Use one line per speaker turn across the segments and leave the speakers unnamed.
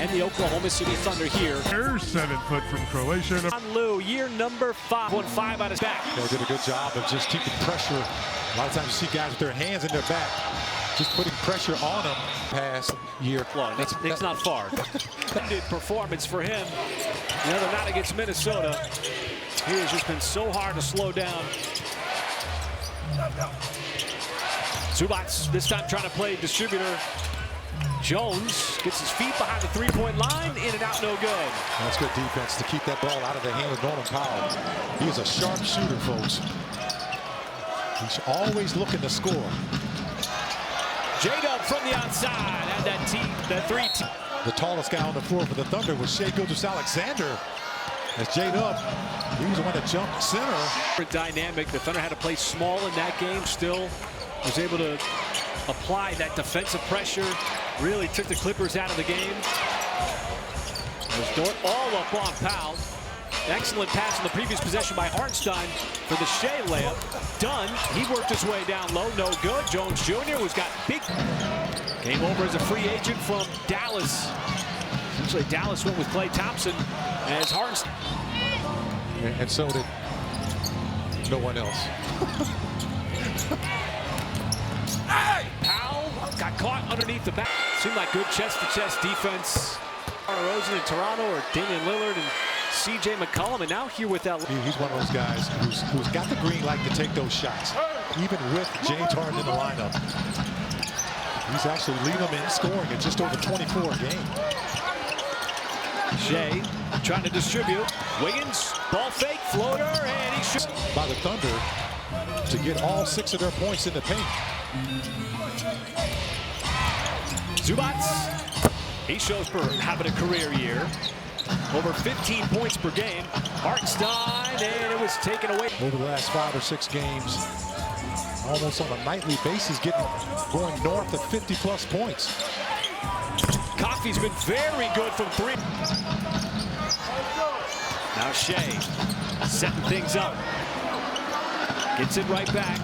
and the Oklahoma City Thunder here.
There's 7 foot from Croatia.
Lou, year number 5, 1-5 on his back.
They did a good job of just keeping pressure. A lot of times you see guys with their hands in their back, just putting pressure on them. Past year.
It's not far. Good performance for him. The other night against Minnesota. He has just been so hard to slow down. Zubac this time trying to play distributor. Jones gets his feet behind the three-point line, in and out, no good.
That's good defense to keep that ball out of the hand of Norman Powell. He is a sharp shooter, folks. He's always looking to score.
J-Dub from the outside, and that three.
The tallest guy on the floor for the Thunder was Shai Gilgeous-Alexander. As J-Dub, he was the one that jumped center.
Dynamic. The Thunder had to play small in that game. Still was able to apply that defensive pressure. Really took the Clippers out of the game. There's Dort all up on Powell. Excellent pass in the previous possession by Hartenstein for the Shai layup. Done. He worked his way down low. No good. Jones Jr. was got big. Came over as a free agent from Dallas. Essentially, Dallas went with Klay Thompson as Hartenstein.
And so did no one else.
Powell got caught underneath the back. Seemed like good chest-to-chest defense. Rosen in Toronto, or Damian Lillard and C.J. McCollum, and now here with that.
He's one of those guys who's got the green light to take those shots, even with James Harden in the lineup. He's actually leading them in scoring at just over 24 a game.
Shai trying to distribute. Wiggins, ball fake, floater, and he shoots.
By the Thunder to get all 6 of their points in the paint.
Zubac, he shows for having a career year. Over 15 points per game. Hartenstein, and it was taken away.
Over the last 5 or 6 games, almost on a nightly basis, going north of 50-plus points.
Coffey's been very good from 3. Now Shai setting things up. Gets it right back.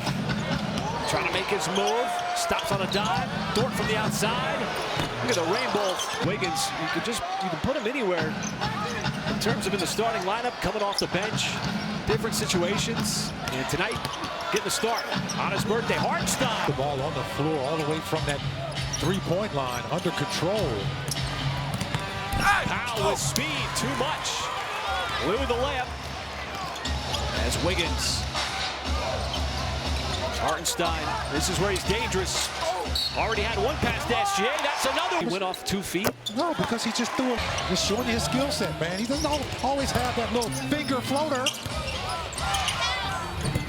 Trying to make his move. Stops on a dive. Dort from the outside. Look at the rainbow. Wiggins, you can put him anywhere in terms of in the starting lineup, coming off the bench. Different situations. And tonight, getting the start on his birthday. Hartenstein.
The ball on the floor all the way from that three-point line, under control.
Powell with speed, too much. Blew the layup. As Wiggins. Hartenstein, this is where he's dangerous. Already had one pass to SGA, that's another. He went off 2 feet.
No, because he just threw it. Just showing you his skill set, man. He doesn't always have that little finger floater.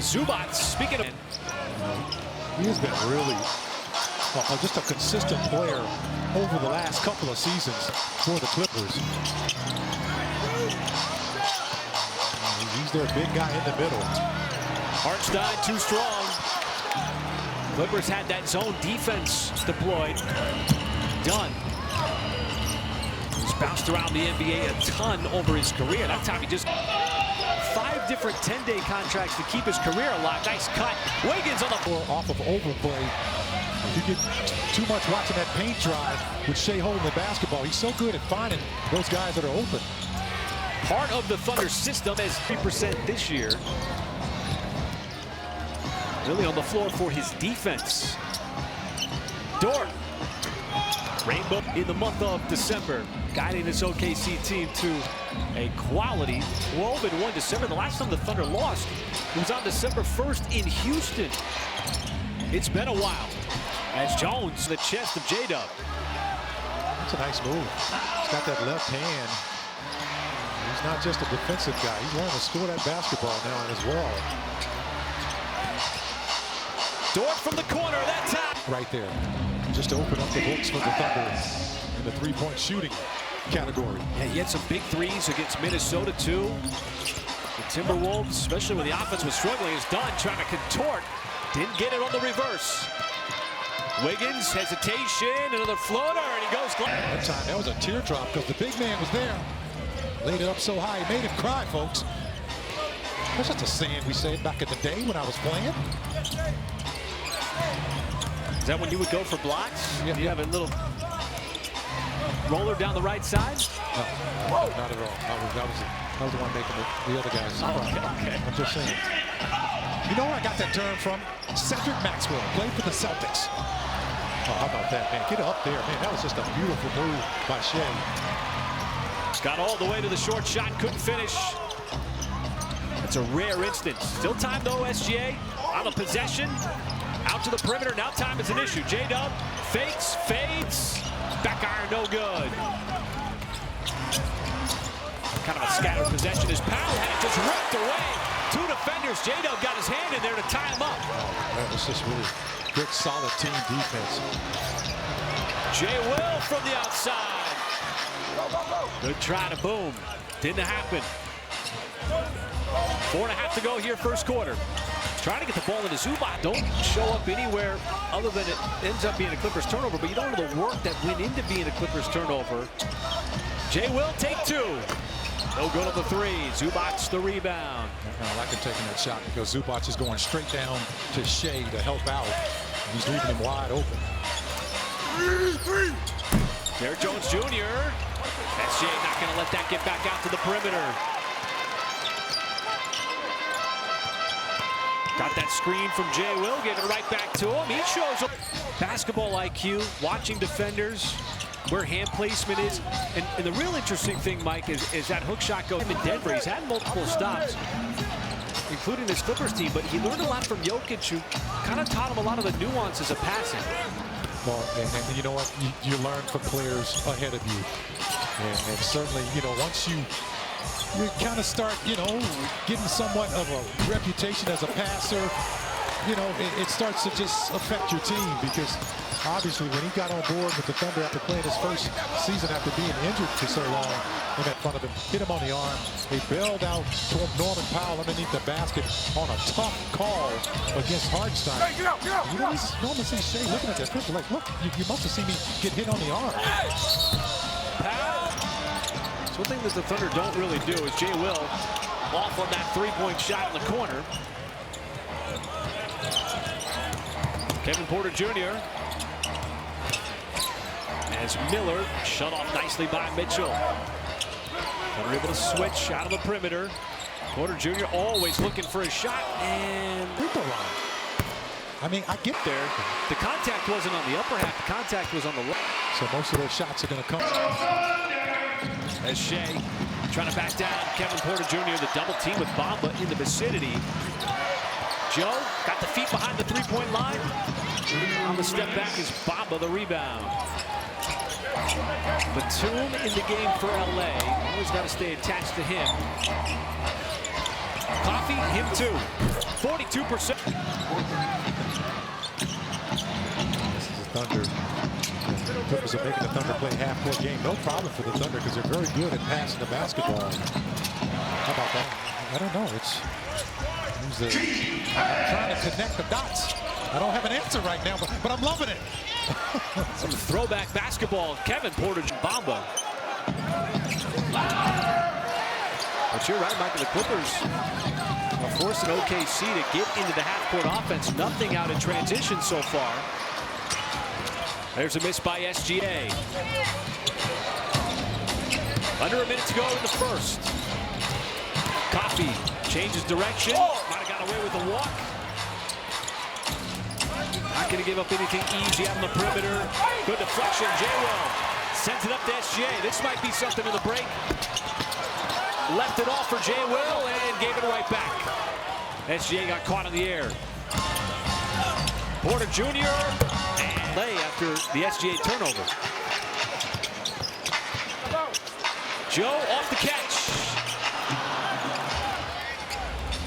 Zubac, speaking of.
He has been really just a consistent player over the last couple of seasons for the Clippers. He's their big guy in the middle.
Hartenstein too strong. Clippers had that zone defense deployed. Done. He's bounced around the NBA a ton over his career. That time he just 5 different 10-day contracts to keep his career alive. Nice cut. Wiggins on the
floor off of overplay. If you get too much watching that paint drive with Shai holding the basketball, he's so good at finding those guys that are open.
Part of the Thunder system is 3% this year. Really on the floor for his defense. Dort. Rainbow in the month of December, guiding this OKC team to a quality 12-1 December. The last time the Thunder lost was on December 1st in Houston. It's been a while. As Jones, the chest of J-Dub.
That's a nice move. He's got that left hand. He's not just a defensive guy. He's learning to score that basketball now as well.
Dort from the corner, that time.
Right there. Just to open up the books for the Thunder in the three-point shooting category.
Yeah, he had some big threes against Minnesota, too. The Timberwolves, especially when the offense was struggling, is done trying to contort. Didn't get it on the reverse. Wiggins, hesitation, another floater, and he goes.
That time, that was a teardrop because the big man was there. Laid it up so high, he made him cry, folks. That's just a saying we said back in the day when I was playing.
Is that when you would go for blocks?
Yeah.
You have a little. roller down the right side?
No, not at all. I was the one making the other guys.
Okay.
I'm just saying. You know where I got that term from? Cedric Maxwell played for the Celtics. Oh, how about that, man? Get up there, man. That was just a beautiful move by Shea.
Got all the way to the short shot, couldn't finish. That's a rare instance. Still time though, SGA on the possession. Out to the perimeter, now time is an issue. J-Dub fakes, fades. Back iron, no good. Kind of a scattered possession. His Powell had it just ripped away. Two defenders. J-Dub got his hand in there to tie him up.
That was just really good, solid team defense.
Jay Will from the outside. Good try to boom. Didn't happen. 4.5 to go here, first quarter. Trying to get the ball into Zubac. Don't show up anywhere other than it ends up being a Clippers turnover, but you don't know the work that went into being a Clippers turnover. Jay Will take two. No good on the three. Zubac's the rebound.
I like him taking that shot because Zubac is going straight down to Shea to help out. He's leaving him wide open.
Derrick Jones Jr. SGA not going to let that get back out to the perimeter. Got that screen from Jay Will, gave it right back to him. He shows up basketball IQ, watching defenders, where hand placement is. And the real interesting thing, Mike, is that hook shot goes in Denver. He's had multiple stops, including this Clippers team, but he learned a lot from Jokic, who kind of taught him a lot of the nuances of passing.
Well, and you know what? You learn from players ahead of you. And certainly, you know, once you kind of start, you know, getting somewhat of a reputation as a passer, you know, it starts to just affect your team because obviously when he got on board with the Thunder after playing his first season after being injured for so long, in that front of him, hit him on the arm. They bailed out toward Norman Powell underneath the basket on a tough call against Hartenstein. Hey, get out. You know, normally see Shea looking at that pistol like, look, you must have seen me get hit on the arm.
Powell. So one thing that the Thunder don't really do is Jay Will off on that three-point shot in the corner. Kevin Porter Jr. as Miller shut off nicely by Mitchell. They're able to switch out of the perimeter. Porter Jr. always looking for a shot, and
I mean, I get there.
The contact wasn't on the upper half. The contact was on the left.
So most of those shots are going to come.
As Shea trying to back down Kevin Porter Jr. The double team with Bamba in the vicinity. Joe got the feet behind the three-point line. On the step back is Bamba the rebound. Batum in the game for LA. Always got to stay attached to him. Coffee, him too. 42%.
This is the Thunder. The Clippers are making the Thunder play half-court game. No problem for the Thunder because they're very good at passing the basketball. How about that? I don't know. I'm trying to connect the dots. I don't have an answer right now, but I'm loving it.
Some throwback basketball. Kevin Porter Bamba. But you're right, Mike. The Clippers are forcing OKC to get into the half-court offense. Nothing out in transition so far. There's a miss by SGA. Under a minute to go in the first. Coffee changes direction. Might have got away with the walk. Not going to give up anything easy out on the perimeter. Good deflection. Jay Will sends it up to SGA. This might be something in the break. Left it off for Jay Will and gave it right back. SGA got caught in the air. Porter Jr. and lay after the SGA turnover. Joe off the catch.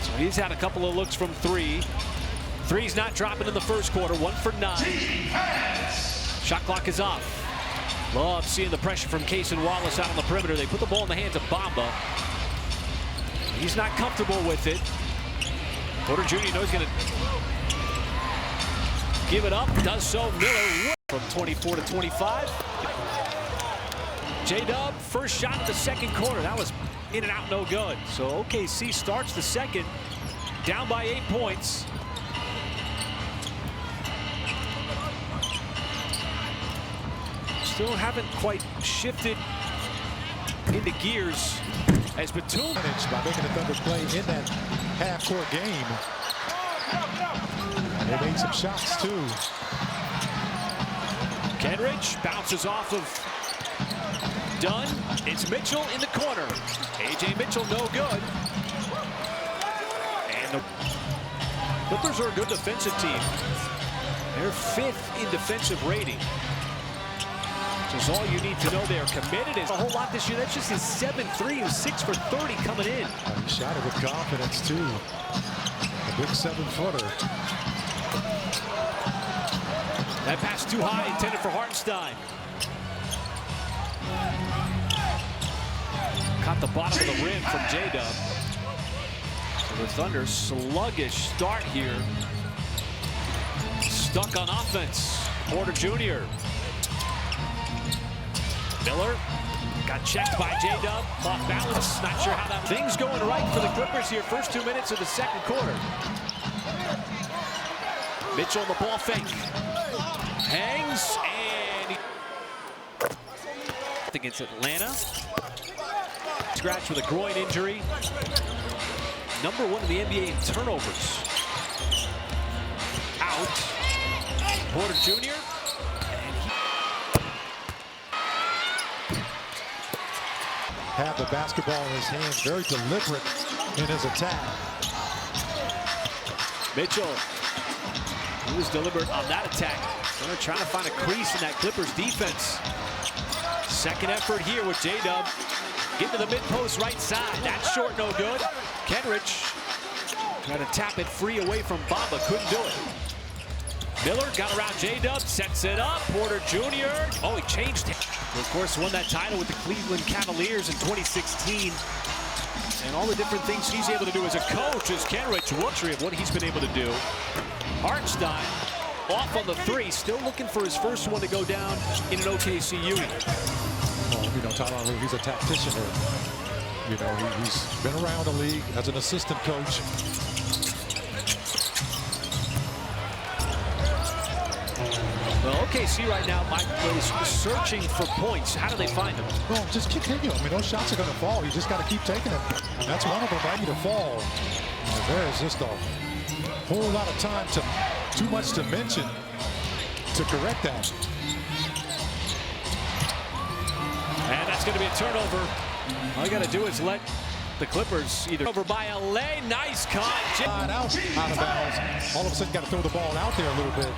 So he's had a couple of looks from three. Three's not dropping in the first quarter. 1 for 9. Shot clock is off. Love seeing the pressure from Cason Wallace out on the perimeter. They put the ball in the hands of Bamba. He's not comfortable with it. Porter Jr. knows he's going to give it up. Does so. Miller from 24 to 25. J-Dub, first shot of the second quarter. That was in and out, no good. So OKC starts the second down by 8 points. Still haven't quite shifted into gears as Batum.
By making the Thunder play in that half-court game. And they made some shots, too.
Kenrich bounces off of Dunn. It's Mitchell in the corner. A.J. Mitchell no good. And the Clippers are a good defensive team. They're 5th in defensive rating. Which is all you need to know. They are committed. It's a whole lot this year. That's just his 7-3 and 6 for 30 coming in.
He shot it with confidence, too. A big 7-footer.
That pass too high, intended for Hartenstein. Caught the bottom of the rim from J-Dub. So the Thunder, sluggish start here. Stuck on offense. Porter Jr. Miller got checked by J-Dub. Off balance. Not sure how that. Things going right for the Clippers here. First 2 minutes of the second quarter. Mitchell the ball fake. Hangs and against Atlanta. Scratch with a groin injury. Number 1 in the NBA in turnovers. Out. Porter Jr.
Had the basketball in his hands, very deliberate in his attack.
Mitchell, he was deliberate on that attack. They're trying to find a crease in that Clippers defense. Second effort here with J-Dub. Get to the mid-post right side. That's short, no good. Kenrich trying to tap it free away from Bamba. Couldn't do it. Miller got around J-Dub, sets it up. Porter Jr. Oh, he changed it. Of course, won that title with the Cleveland Cavaliers in 2016. And all the different things he's able to do as a coach is Kenrich, luxury of what he's been able to do. Hartenstein off on the 3, still looking for his first one to go down in an OKC unit.
Well, you know, Tyronn Lue, he's a tactician. You know, he's been around the league as an assistant coach.
Well, OKC right now, Mike, is searching for points. How do they find them?
Well, just continue. I mean, those shots are going to fall. You just got to keep taking them. That's one of them ready to fall. And there is just a whole lot of time, too much to mention to correct that.
And that's going to be a turnover. All you got to do is let the Clippers either over by LA. Nice cut.
Out of bounds. All of a sudden, got to throw the ball out there a little bit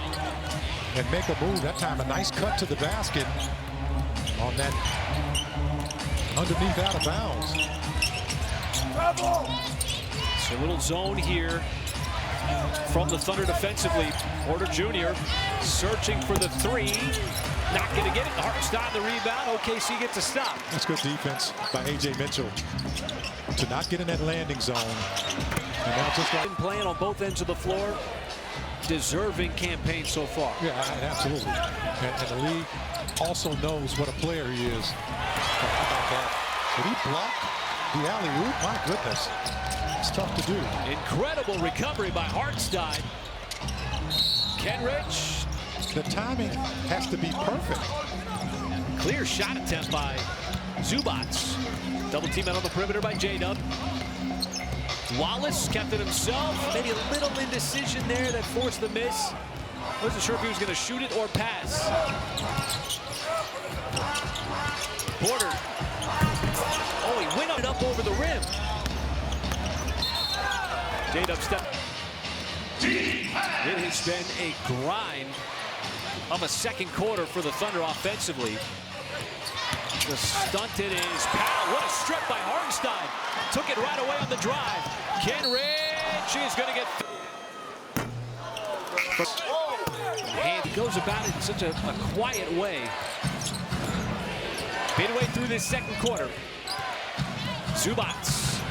and make a move. That time, a nice cut to the basket on that underneath out of bounds.
It's a little zone here from the Thunder defensively. Porter Jr. searching for the 3. Not going to get it. Hartenstein the rebound. OKC gets a stop.
That's good defense by A.J. Mitchell to not get in that landing zone. And now just like
playing on both ends of the floor. Deserving campaign so far.
Yeah, absolutely. And the league also knows what a player he is. How about that? Did he block the alley-oop? My goodness. It's tough to do.
Incredible recovery by Hartenstein. Kenrich.
The timing has to be perfect.
Clear shot attempt by Zubats. Double team out on the perimeter by J-Dub. Wallace kept it himself. Maybe a little indecision there that forced the miss. Wasn't sure if he was going to shoot it or pass. Porter. Oh, he went up over the rim. J-Dub step. It has been a grind of a second quarter for the Thunder offensively. The stunt it is Powell. What a strip by Hartenstein. Took it right away on the drive. Kenrich is going to get. And he goes about it in such a quiet way. Midway through this second quarter. Zubats.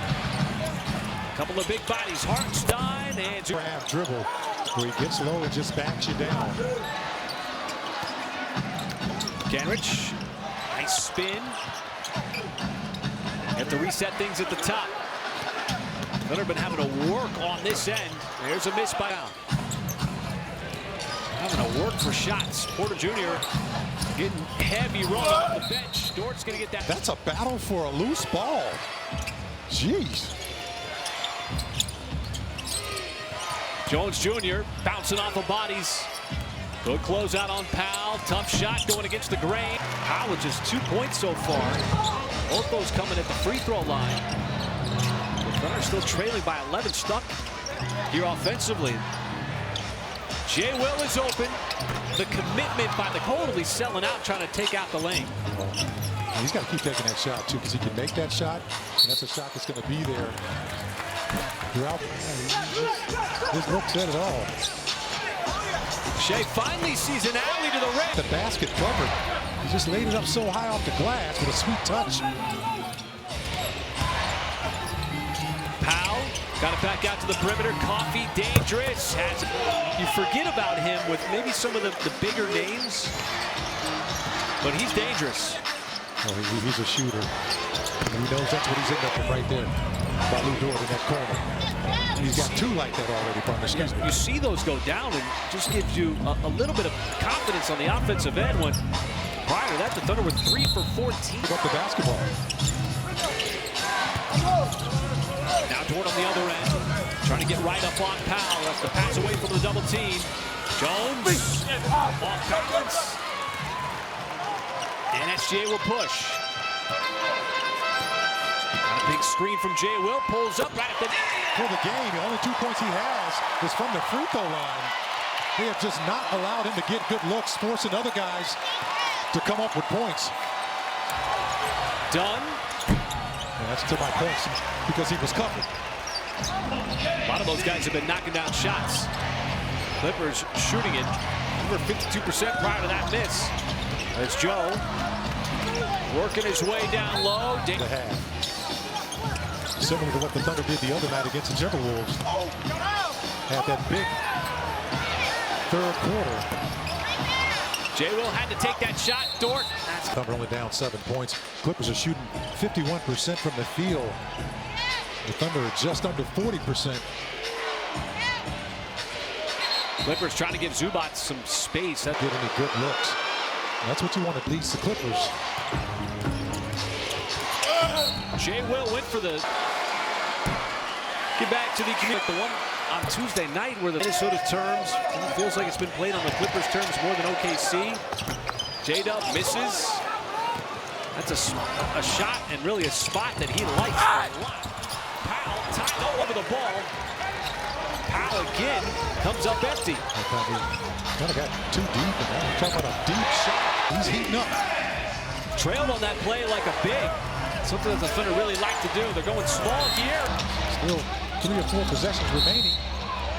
Couple of big bodies. Hartenstein and
Half dribble where he gets low and just backs you down.
Kenrich. Nice spin. Have to reset things at the top. Thunder been having to work on this end. There's a miss by Al. Having to work for shots. Porter Jr. getting heavy run off the bench. Dort's going to get that.
That's a battle for a loose ball. Jeez.
Jones Jr. bouncing off of bodies. Good closeout on Powell. Tough shot going against the grain. Powell with just 2 points so far. Both those coming at the free throw line. The Thunder still trailing by 11, stuck here offensively. Jay Will is open. The commitment by the totally selling out, trying to take out the lane.
He's got to keep taking that shot, too, because he can make that shot, and that's a shot that's going to be there throughout. His look said it all.
Shea finally sees an alley to the rim.
The basket covered. He just laid it up so high off the glass with a sweet touch.
Powell got it back out to the perimeter. Coffee, dangerous. You forget about him with maybe some of the bigger names, but he's dangerous.
Oh, he's a shooter. And he knows that's what he's ending up with right there. By Lu Dort in that corner. He's got 2 like that already, partner. Excuse me.
You see those go down and just gives you a little bit of confidence on the offensive end when prior to that the Thunder were 3 for 14.
Pick up the basketball.
Now Dort on the other end, trying to get right up on Powell. That's the pass away from the double team. Jones off balance. And SGA will push. A big screen from Jay Will, pulls up right at the net.
For the game, the only 2 points he has is from the free throw line. They have just not allowed him to get good looks, forcing other guys to come up with points.
Done.
And that's to my points because he was covered.
A lot of those guys have been knocking down shots. Clippers shooting it over 52% prior to that miss. There's Joe working his way down low.
The half. Similar to what the Thunder did the other night against the Timberwolves. Had that big third quarter.
Jay Will had to take that shot. Dort. That's
Thunder only down 7 points. Clippers are shooting 51% from the field. The Thunder are just under 40%.
Clippers trying to give Zubac some space.
Get any good looks. That's what you want to lead the Clippers.
Jay Will went for the get back to the community. The one on Tuesday night where the Minnesota terms feels like it's been played on the Clippers terms more than OKC. J-Dub misses. That's a shot and really a spot that he likes a lot. Powell tied all over the ball. Powell again comes up empty.
Kind of got too deep, and now we're talking about a deep shot. He's heating up.
Trailed on that play like a big. Something that the Thunder really like to do. They're going small here.
Still 3 or 4 possessions remaining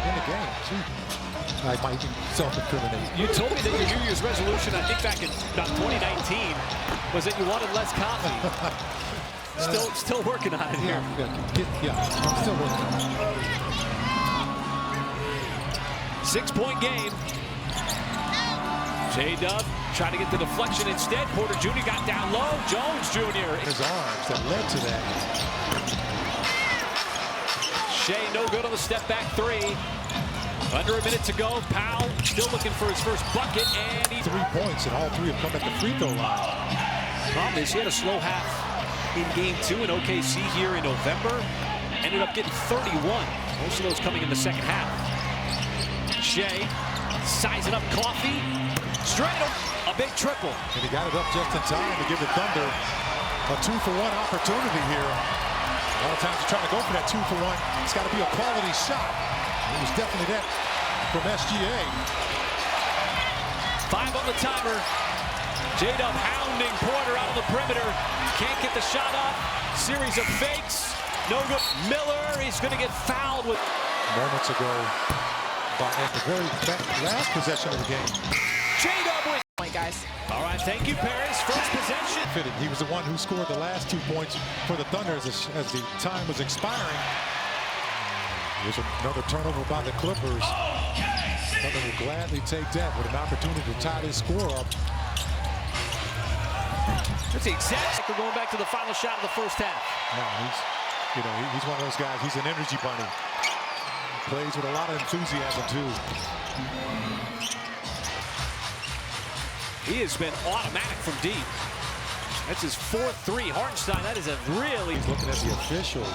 in the game. Gee, I might self-incriminate.
You told me that your New Year's resolution, I think back in about 2019, was that you wanted less coffee. Still working on it here.
Yeah, I'm still working on it.
6-point game. J-Dub trying to get the deflection instead. Porter Jr. got down low. Jones Jr.
His arms that led to that.
Shea no good on the step back 3. Under a minute to go. Powell still looking for his first bucket, and he
3 points, and all 3 have come at the free throw line.
Problem is he had a slow half in game 2 in OKC here in November. Ended up getting 31. Most of those coming in the second half. Shea sizing up Coffee. Straight up, a big triple.
And he got it up just in time to give the Thunder a 2-for-1 opportunity here. A lot of times you're trying to go for that 2-for-1. It's got to be a quality shot. It was definitely that from SGA.
5 on the timer. J-Dub hounding Porter out on the perimeter. Can't get the shot off. Series of fakes. No good. Miller, he's going to get fouled with
Moments ago, at the very last possession of the game.
J-Dub with
point, guys.
All right, thank you, Paris. First possession.
He was the one who scored the last 2 points for the Thunder as the time was expiring. There's another turnover by the Clippers. Thunder will gladly take that with an opportunity to tie this score up.
That's the exact. We're going back to the final shot of the first half.
Yeah, he's one of those guys. He's an energy bunny. Plays with a lot of enthusiasm too.
He has been automatic from deep. That's his 4th-3. Hartenstein, that is a really...
He's looking at the official.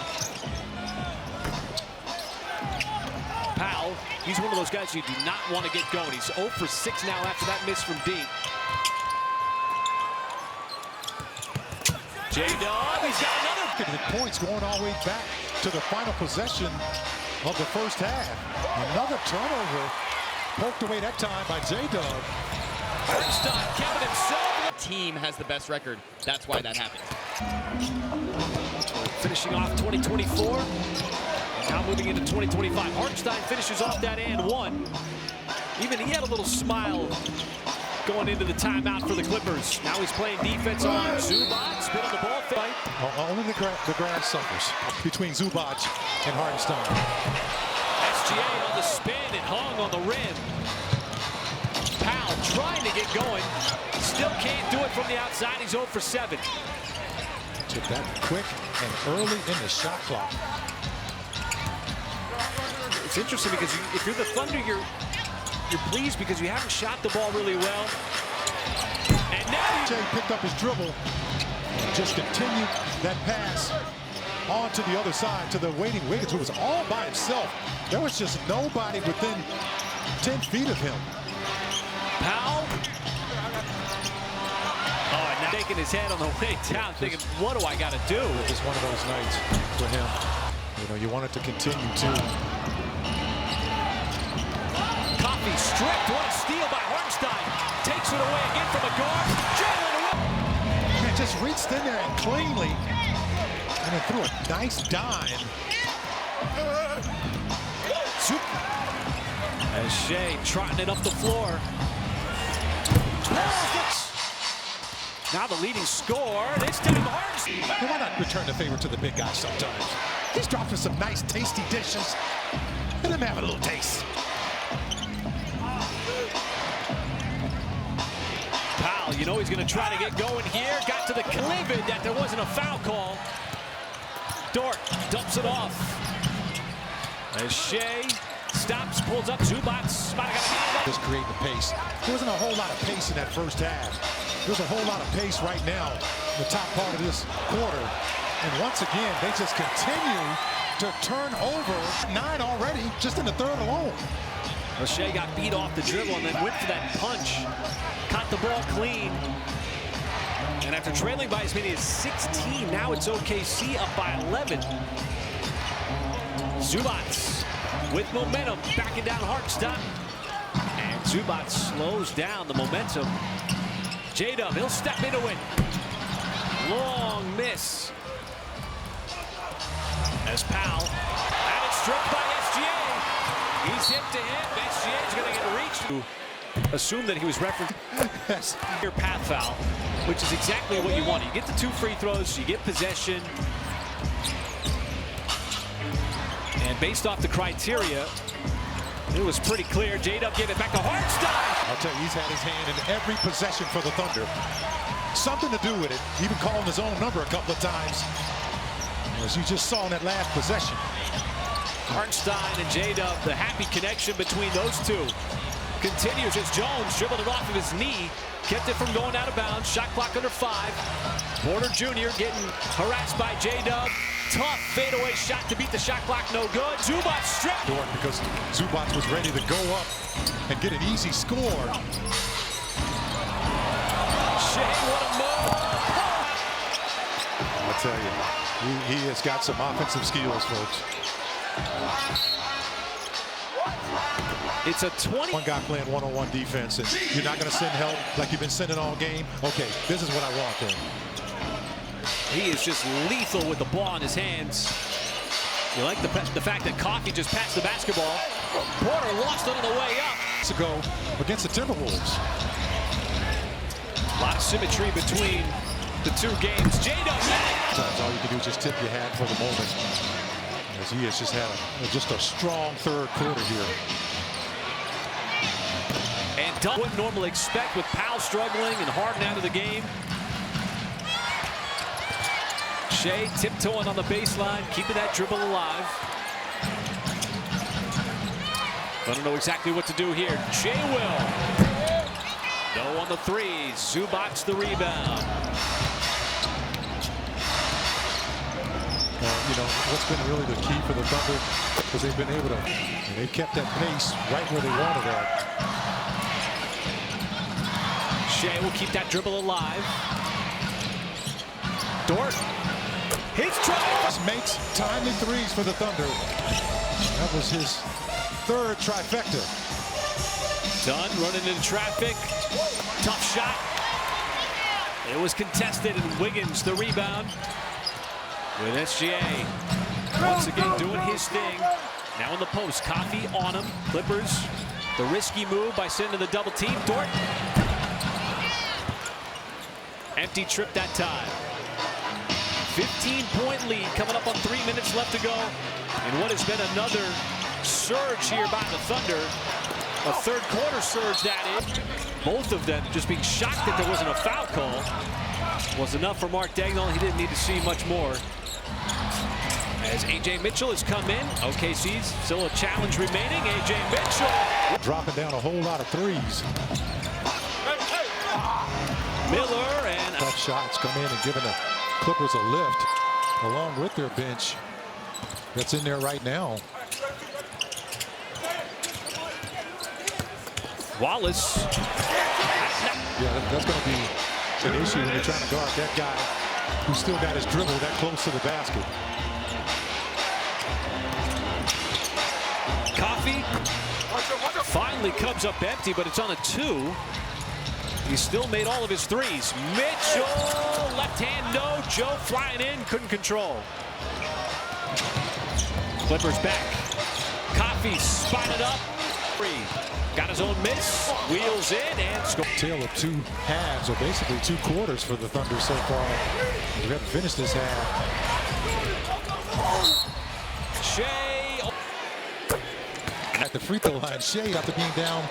Powell, he's one of those guys you do not want to get going. He's 0 for 6 now after that miss from deep. J-Dub, he's got another.
The points going all the way back to the final possession of the first half. Another turnover poked away that time by J-Dub.
Hartenstein kept himself.
Team has the best record. That's why that happened.
Finishing off 2024. And now moving into 2025. Hartenstein finishes off that and one. Even he had a little smile going into the timeout for the Clippers. Now he's playing defense on Zubac. Spit on the ball fight.
Only the grass suffers between Zubac and Hartenstein.
SGA on the spin and hung on the rim. Powell trying to get going. Still can't do it from the outside. He's 0 for 7.
Took that quick and early in the shot clock.
It's interesting because if you're the Thunder, you're pleased because you haven't shot the ball really well. And now
Jay picked up his dribble and just continued that pass onto the other side to the waiting Wiggins, who was all by himself. There was just nobody within 10 feet of him.
Powell. Oh, and now shaking his head on the way down, thinking, what do I got to do?
Just one of those nights for him. You know, you want it to continue too.
Coffee stripped. What a steal by Hartenstein. Takes it away again from a guard. Jalen
Man, just reached in there and cleanly, and then threw a nice dime.
As Shea trotting it up the floor. Now the leading score. This time Hartenstein.
Why not return the favor to the big guy sometimes? He's dropping some nice, tasty dishes. Let him have a little taste.
Powell, you know he's going to try to get going here. Got to the livid that there wasn't a foul call. Dort dumps it off. As Shea stops, pulls up, Zubac.
Just creating the pace. There wasn't a whole lot of pace in that first half. There's a whole lot of pace right now in the top part of this quarter. And once again, they just continue to turn over 9 already, just in the third alone.
Shea got beat off the dribble and then went for that punch. Caught the ball clean. And after trailing by as many as 16, now it's OKC up by 11. Zubac with momentum, backing down Hartenstein. And Zubac slows down the momentum. J-Dub, he'll step into it. Long miss. As Powell, and it's stripped by SGA. He's hit to him. SGA's going to get reached. Assume that he was referencing your path foul, which is exactly what you want. You get the 2 free throws, you get possession. And based off the criteria, it was pretty clear. J-Dub gave it back to Hartenstein.
I'll tell you, he's had his hand in every possession for the Thunder. Something to do with it. Even calling his own number a couple of times. As you just saw in that last possession.
Hartenstein and J-Dub, the happy connection between those two continues as Jones dribbled it off of his knee, kept it from going out of bounds. Shot clock under 5. Porter Jr. getting harassed by J-Dub. Tough fadeaway shot to beat the shot clock, no good. Zubac stripped.
Because Zubac was ready to go up and get an easy score.
Shea, what a move.
I'll tell you, he has got some offensive skills, folks.
It's a 20.
One guy playing one-on-one defense, and you're not going to send help like you've been sending all game. Okay, this is what I want then.
He is just lethal with the ball in his hands. You like the fact that Coffee just passed the basketball. Porter lost it on the way up.
To go against the Timberwolves.
A lot of symmetry between the two games. J-Dub.
Sometimes all you can do is just tip your hat for the moment. As he has just had just a strong third quarter here.
And wouldn't normally expect with Powell struggling and Harden out of the game. Shea tiptoeing on the baseline, keeping that dribble alive. I don't know exactly what to do here. Shea will. No Joe on the three. Zubac's the rebound.
You know, what's been really the key for the Thunder is they've been able to, and they've kept that pace right where they wanted it.
Shea will keep that dribble alive. Dort. Hits try.
Makes timely threes for the Thunder. That was his third trifecta.
Dunn running into traffic. Tough shot. It was contested, and Wiggins the rebound. With SGA once again doing his thing. Now in the post, Coffee on him. Clippers, the risky move by sending the double team. Dort. Empty trip that time. 15-point lead coming up on 3 minutes left to go. And what has been another surge here by the Thunder. A third quarter surge, that is. Both of them just being shocked that there wasn't a foul call was enough for Mark Daigneault. He didn't need to see much more. As A.J. Mitchell has come in, OKC's still a challenge remaining. A.J. Mitchell
dropping down a whole lot of threes.
Miller and
Tough shots come in and giving the Clippers a lift along with their bench that's in there right now.
Wallace.
Yeah, that's going to be an issue when you're trying to guard that guy who's still got his dribble that close to the basket.
Coffee finally comes up empty, but it's on a 2. He still made all of his threes. Mitchell, left hand, no. Joe flying in, couldn't control. Clippers back. Coffee spotted up. Got his own miss, wheels in, and scores.
Tale of two halves, or basically 2 quarters for the Thunder so far. We haven't finished this half.
Shea.
At the free throw line, Shea after being down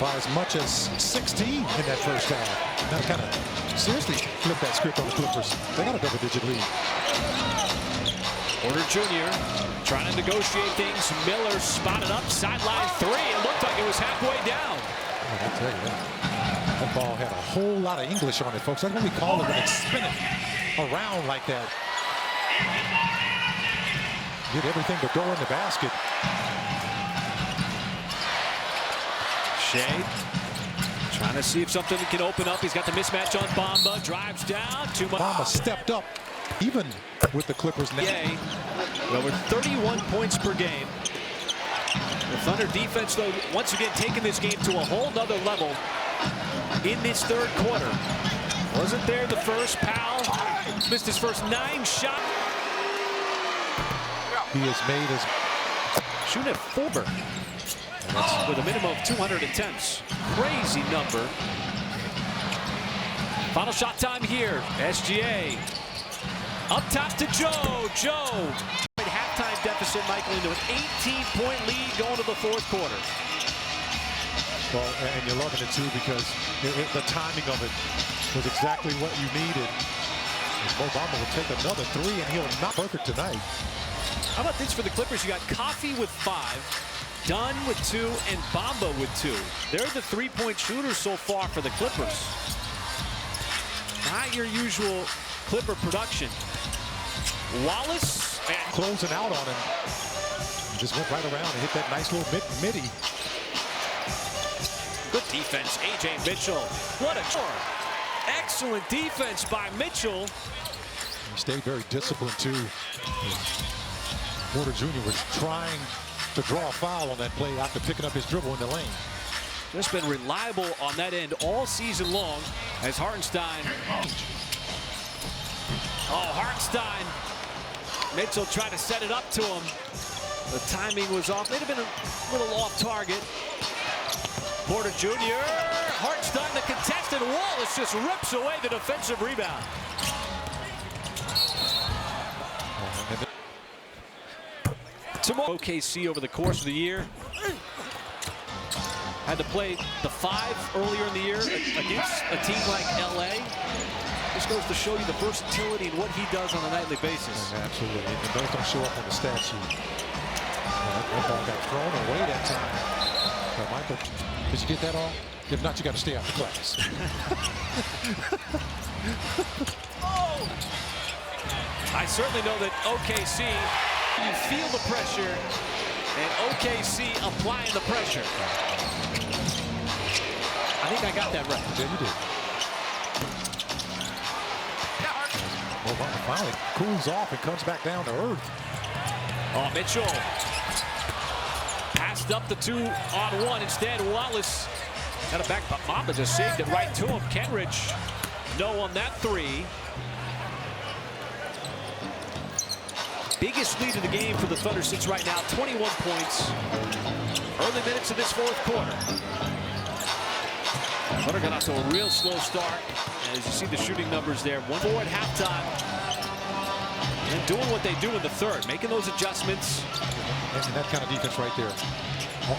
by as much as 16 in that first half. Now kind of seriously flip that script on the Clippers. They got a double-digit lead.
Porter Jr. trying to negotiate things. Miller spotted up, sideline 3. It looked like it was halfway down.
Oh, I'll tell you that ball had a whole lot of English on it, folks. That's what we call it when it's spinning around like that. Did everything but go in the basket.
Shea trying to see if something can open up. He's got the mismatch on Bamba. Drives down. Too much.
Bamba stepped up, even with the Clippers now.
Over 31 points per game. The Thunder defense, though, once again taking this game to a whole nother level in this third quarter. Wasn't there the first. Powell missed his first 9 shots.
He has made his
shooting at 4. That's with a minimum of 200 attempts. Crazy number. Final shot time here. SGA up top to Joe. Joe. Halftime deficit, Michael, into an 18-point lead going to the fourth quarter.
Well, and you're loving it too because the timing of it was exactly what you needed. Mo Bamba will take another 3 and he'll not perfect tonight.
How about this for the Clippers? You got Coffee with 5, Dunn with 2, and Bamba with 2. They're the 3-point shooters so far for the Clippers. Not your usual Clipper production. Wallace and
closing out on him. He just went right around and hit that nice little midi.
Good defense, A.J. Mitchell. What a score. Excellent defense by Mitchell.
He stayed very disciplined too. Porter Jr. was trying to draw a foul on that play after picking up his dribble in the lane.
Just been reliable on that end all season long as Hartenstein. Oh, Hartenstein. Mitchell tried to set it up to him. The timing was off. May have been a little off target. Porter Jr. Hartenstein, the contested. Wallace just rips away the defensive rebound. Tomorrow, OKC over the course of the year had to play the 5 earlier in the year against a team like LA. This goes to show you the versatility and what he does on a nightly basis.
Absolutely, and those don't show up on the stat sheet. That ball got thrown away that time. Michael, did you get that all? If not, you got to stay after class.
I certainly know that OKC, you feel the pressure, and OKC applying the pressure. I think I got that right.
Yeah, you did. Well, finally cools off and comes back down to earth.
Oh, Mitchell passed up the 2-on-1. Instead, Wallace got it back, but Mamba just saved it right to him. Kenrich, no on that three. Biggest lead of the game for the Thunder since right now, 21 points. Early minutes of this fourth quarter. Thunder got out to a real slow start. As you see the shooting numbers there, 1-4 at halftime. And doing what they do in the third, making those adjustments.
And that kind of defense right there.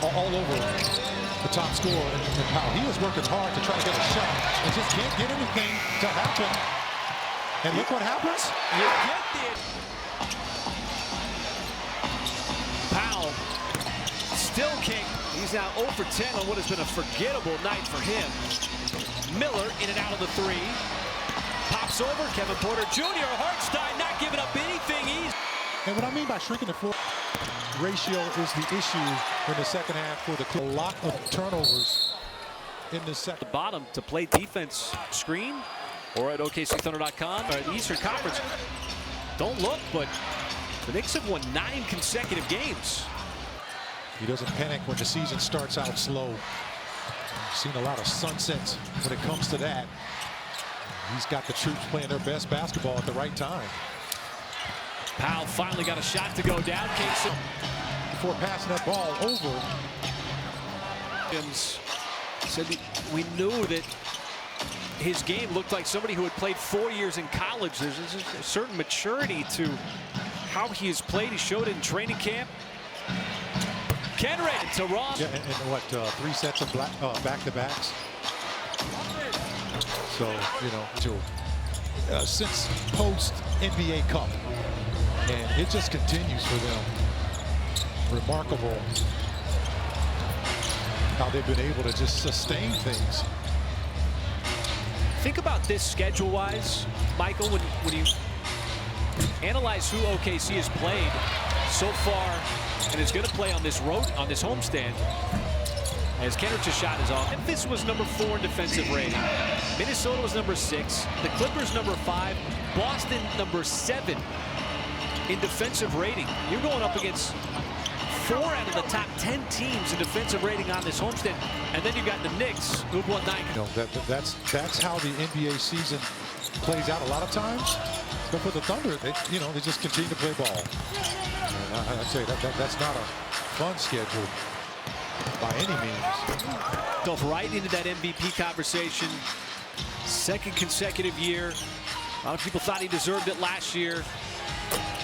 All over the top scorer and Powell. He was working hard to try to get a shot and just can't get anything to happen. And look what happens.
You get it. Powell still can't. He's now 0 for 10 on what has been a forgettable night for him. Miller in and out of the three. Pops over. Kevin Porter Jr. Hartenstein not giving up anything easy.
And what I mean by shrinking the floor ratio is the issue in the second half for the Clippers. A lot of turnovers in the second.
The bottom to play defense screen or at OKCThunder.com or the Eastern Conference. Don't look, but the Knicks have won 9 consecutive games.
He doesn't panic when the season starts out slow. We've seen a lot of sunsets when it comes to that. He's got the troops playing their best basketball at the right time.
Powell finally got a shot to go down. Casey
before passing that ball over.
Williams said we knew that his game looked like somebody who had played 4 years in college. There's a certain maturity to how he has played. He showed it in training camp. Kenrich to Ross.
Yeah, and what, 3 sets of back-to-backs. So, you know, since post-NBA Cup. And it just continues for them. Remarkable how they've been able to just sustain things.
Think about this schedule-wise, Michael, when you analyze who OKC has played so far and is going to play on this road, on this homestand. As Kenrich's shot is off. Memphis was number 4 in defensive rating. Minnesota was number 6. The Clippers number 5. Boston number 7 in defensive rating. You're going up against 4 out of the top 10 teams in defensive rating on this homestand. And then you got the Knicks, who've won 9.
You know, that's how the NBA season plays out a lot of times. But for the Thunder, they just continue to play ball. And I'd say that's not a fun schedule by any means.
Dove right into that MVP conversation. 2nd consecutive year. A lot of people thought he deserved it last year.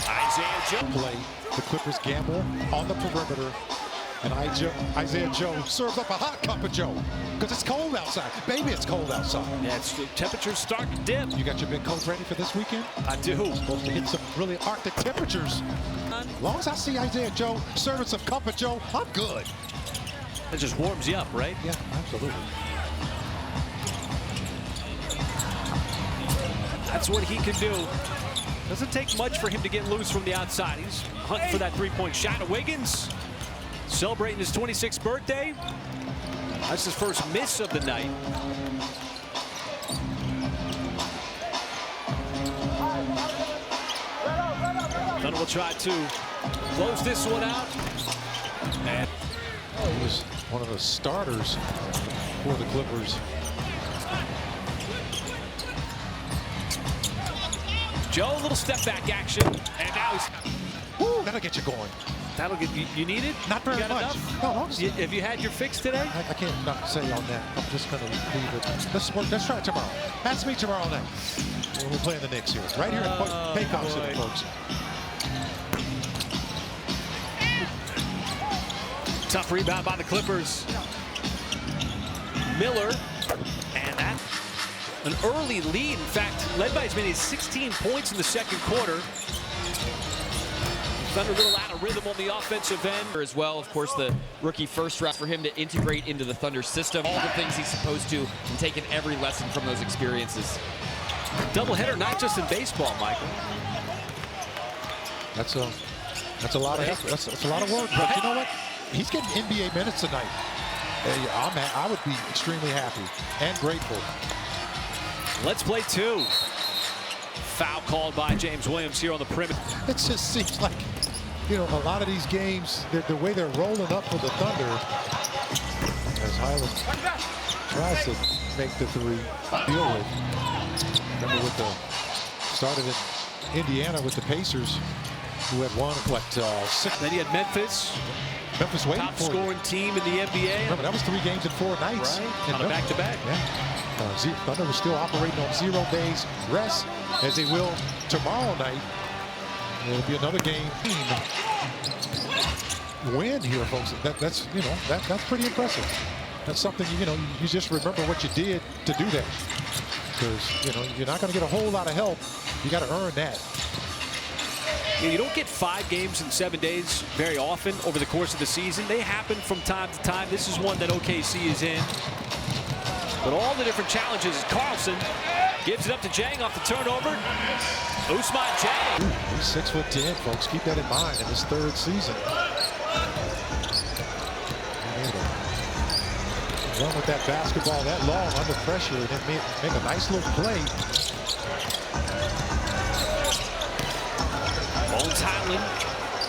Isaiah Joe.
Play. The Clippers gamble on the perimeter. And Isaiah Joe serves up a hot cup of Joe. Because it's cold outside. Baby, it's cold outside.
Yeah, the temperature's starting to dip.
You got your big coats ready for this weekend?
I do.
Supposed to hit some really Arctic temperatures. As long as I see Isaiah Joe serving some cup of Joe, I'm good.
It just warms you up, right?
Yeah, absolutely.
That's what he can do. Doesn't take much for him to get loose from the outside. He's hunting for that 3-point shot. Wiggins celebrating his 26th birthday. That's his first miss of the night. Thunder will try to close this one out. And
he was one of the starters for the Clippers.
Joe, a little step back action, and now he's.
Woo, that'll get you going.
That'll get you need it?
Not very
much.
No,
Have you had your fix today?
I can't not say on that. I'm just going to leave it. Let's try it tomorrow. Ask me tomorrow night. We're playing the Knicks here, right here in Paycom City, folks.
Tough rebound by the Clippers. Miller, and that an early lead. In fact, led by as many as 16 points in the second quarter. Thunder a little out of rhythm on the offensive end.
As well, of course, the rookie first round for him to integrate into the Thunder system. All the things he's supposed to, and taking every lesson from those experiences.
Doubleheader, not just in baseball, Michael.
That's a lot of effort. That's a lot of work. But you know what? He's getting NBA minutes tonight. I would be extremely happy and grateful.
Let's play 2. Foul called by James Williams here on the perimeter.
It just seems like, you know, a lot of these games, the way they're rolling up for the Thunder, as Highland tries to make the 3 deal with. Remember with started in Indiana with the Pacers, who had won, 6.
Then you had Memphis
Waiting
top
for you.
scoring team in the NBA.
Remember, that was 3 games in 4 nights.
Right. On a back-to-back.
Yeah. Thunder was still operating on 0 days rest, as they will tomorrow night. It'll be another game win here, folks. That's pretty impressive. That's something, you know, you just remember what you did to do that, because, you know, you're not going to get a whole lot of help. You got to earn that.
You don't get 5 games in 7 days very often over the course of the season. They happen from time to time. This is one that OKC is in. But all the different challenges, Carlson gives it up to Jang off the turnover. Ousmane Jang.
He's 6'10", folks. Keep that in mind in his 3rd season. Run with that basketball that long under pressure and then make a nice little play.
Bones Highland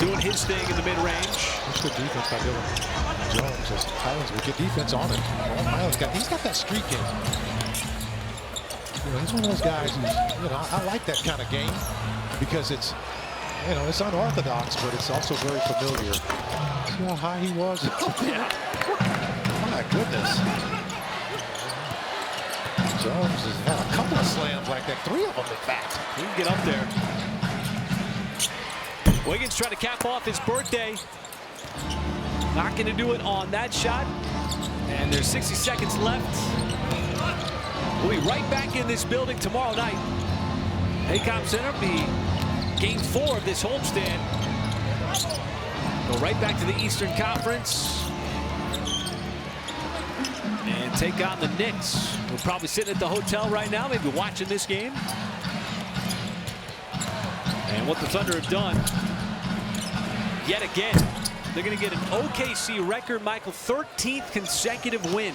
doing his thing in the mid-range.
That's good defense by Dylan Jones. As Highlands will get defense on him. He's got that streak in him. You know, he's one of those guys who's, you know, I like that kind of game because it's, you know, it's unorthodox, but it's also very familiar. See how high he was?
Yeah.
My goodness. Jones has had a couple of slams like that. 3 of them, in fact.
He can get up there. Wiggins trying to cap off his birthday. Not going to do it on that shot. And there's 60 seconds left. We'll be right back in this building tomorrow night. ACOM Center be game 4 of this homestand. Go right back to the Eastern Conference. And take on the Knicks. We're probably sitting at the hotel right now, maybe watching this game. And what the Thunder have done, yet again, they're going to get an OKC record, Michael, 13th consecutive win.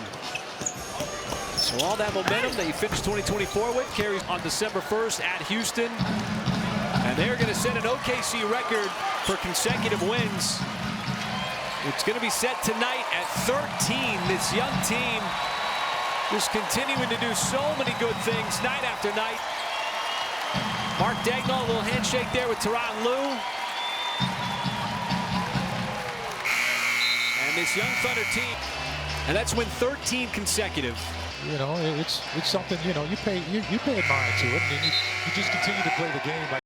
So all that momentum that you finished 2024 with carries on December 1st at Houston. And they're going to set an OKC record for consecutive wins. It's going to be set tonight at 13. This young team just continuing to do so many good things night after night. Mark Daigneault, a little handshake there with Tyronn Lue. And this young Thunder team, and that's win 13 consecutive.
You know, it's something, you know, you pay mind to it, and you just continue to play the game like